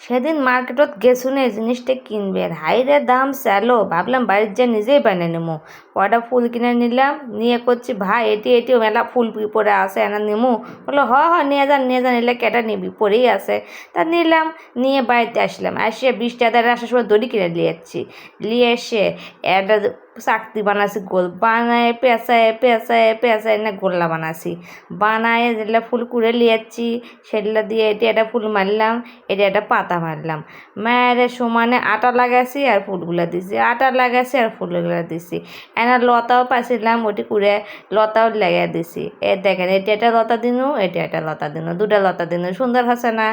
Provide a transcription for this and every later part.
সেদিন মার্কেটত গেছুনে জিনিসটা কিনবে হাইরে দাম চালো ভাবলাম বাড়ির যা নিজেই বানিয়ে নেবো কয়টা ফুল কিনে নিলাম নিয়ে করছি ভাই এটি মেলা ফুল পরে আছে এনা নেমু বললো নিয়ে যান এলে কেটা নিবি পরেই আছে তা নিলাম নিয়ে বাড়িতে আসলাম আসে 20 টাকা আসার সময় দড়ি কিনে নিয়ে যাচ্ছি নিয়ে এসে একটা চাকতি বানাছি গোল বানায় পেঁচায় না গোল্লা বানাছি বানায় যেগুলো ফুল কুড়ে লিয়াচ্ছি সেগুলো দিয়ে এটা ফুল মারলাম এটা একটা পাতা মারলাম মায়ের সমানে আটা লাগাইছি আর ফুলগুলো দিছি আটা লাগাইছি আর ফুলগুলো দিছি এনার লতাও পাইছিলাম ওটি কুড়ে লতাও লাগিয়ে দিছি দেখেন এটা একটা লতা দিনু এটা একটা লতা দিনু দুটা লতা দিনু সুন্দর হচ্ছে না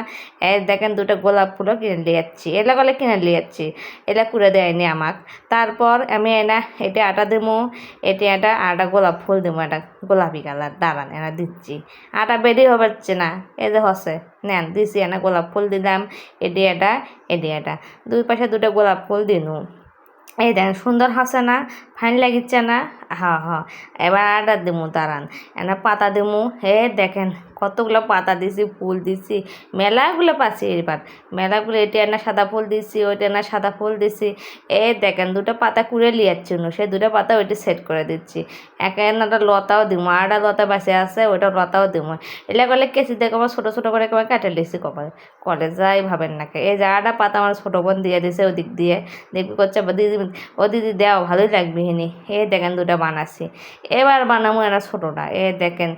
দেখেন দুটো গোলাপ ফুলও কিনে লিয়াচ্ছি এলা গলে কিনে লিয়াচ্ছি এলা কুড়ে দেয়নি আমাক তারপর আমি এনা এটা আটা দেবো এটা একটা গোলাপ ফুল দেবো একটা গোলাপি কালার দাঁড়ান এনা দিচ্ছি আটা বেরি হচ্ছে না এই যে হচ্ছে নেন দিছি এনা গোলাপ ফুল দিলাম এটা দুই পাশে দুটো গোলাপ ফুল দিনু এই দেখেন সুন্দর হচ্ছে না ফাইন লাগিচ্ছে না এবার আটা দেবো দাঁড়ান এনা পাতা দেবো দেখেন কতগুলো পাতা দিছি ফুল দিছি মেলাগুলো পাচ্ছি এবার মেলাগুলো এটা না সাদা ফুল দিছি ওইটা না সাদা ফুল দিছি দেখেন দুটো পাতা কুড়ে লিয়াচ্ছি সেই দুটো পাতা ওইটা সেট করে দিচ্ছি একটা লতাও দিব আর একটা লতা বাঁচে আছে ওইটা লতাও দিব এলে করলে কেসি দেখো আমার ছোটো ছোটো করে কেমন কাটে লিখছি কলে যাই ভাবেন নাকি এই জায়গাটা পাতা আমার ছোটো বোন দিয়ে দিছে ওদিক দিয়ে দেখবি করছে দিদি দেওয়া ভালোই লাগবে হিনি দেখেন দুটো বানাচ্ছি এবার বানাবো একটা ছোটোটা দেখেন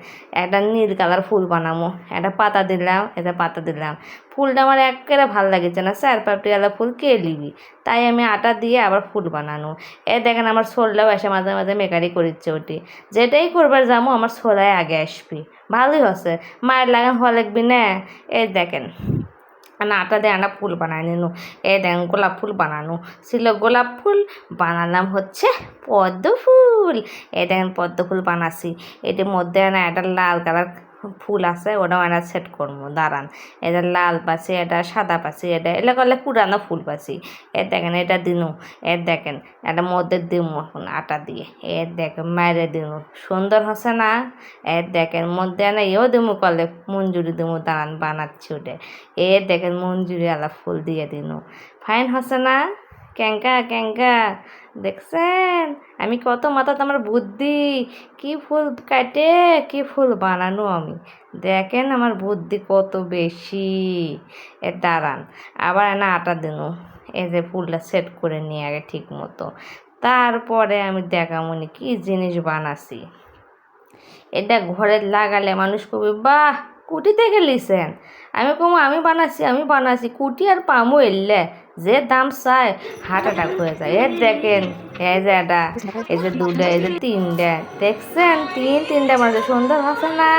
একটা নীল কালার ফুল বানাবো একটা পাতা দিলাম পাতা দিলাম ফুলটা আমার একেবারে ভালো লাগছে না 4-5টি ফুল কে নিবি তাই আমি আটা দিয়ে আবার ফুল বানানো দেখেন আমার ছোলাও এসে মাঝে মাঝে মেকারি করিচ্ছে ওটি যেটাই করবার যাবো আমার ছোলায় আগে আসবি ভালোই হচ্ছে মায়ের লাগান হওয়া লাগবি না দেখেন আটা দিয়ে আটা ফুল বানাই নিনু দেখেন গোলাপ ফুল বানানো ছিল গোলাপ ফুল বানালাম হচ্ছে পদ্ম ফুল দেখেন পদ্ম ফুল বানাচ্ছি এটির মধ্যে একটা লাল কালার ফুল আছে ওটাও একটা সেট করবো দাঁড়ান এটা লাল পাচ্ছি এটা সাদা পাচ্ছি এটা করলে পুরানো ফুল পাচ্ছি দেখেন এটা দিনু দেখেন এটা মধ্যে দিমু এখন আটা দিয়ে দেখেন মায়েরে দিনু সুন্দর হচ্ছে না দেখেন মধ্যে না দিমু করলে মঞ্জুরি দিমু দাঁড়ান বানাচ্ছি ওটা দেখেন মঞ্জুরি আলা ফুল দিয়ে দিনু ফাইন হচ্ছে না ক্যাঙ্কা দেখছেন আমি কত মাথাতে আমার বুদ্ধি কি ফুল কাটে কি ফুল বানানো আমি দেখেন আমার বুদ্ধি কত বেশি দাঁড়ান আবার না আটা দিনু যে ফুলটা সেট করে নিয়ে আগে ঠিক মতো তারপরে আমি দেখামনি কি জিনিস বানাছি এটা ঘরে লাগালে মানুষ কবি বাহ কুটি থেকে লিছেন আমি কমো আমি বানাচ্ছি কুটি আর পামো এলে যে দাম চায় হার্ট অ্যাটাক হয়ে যায় দেখেন যে এটা এই যে দুটা এই যে তিনটা দেখছেন তিনটা মানুষ সুন্দর আছে না।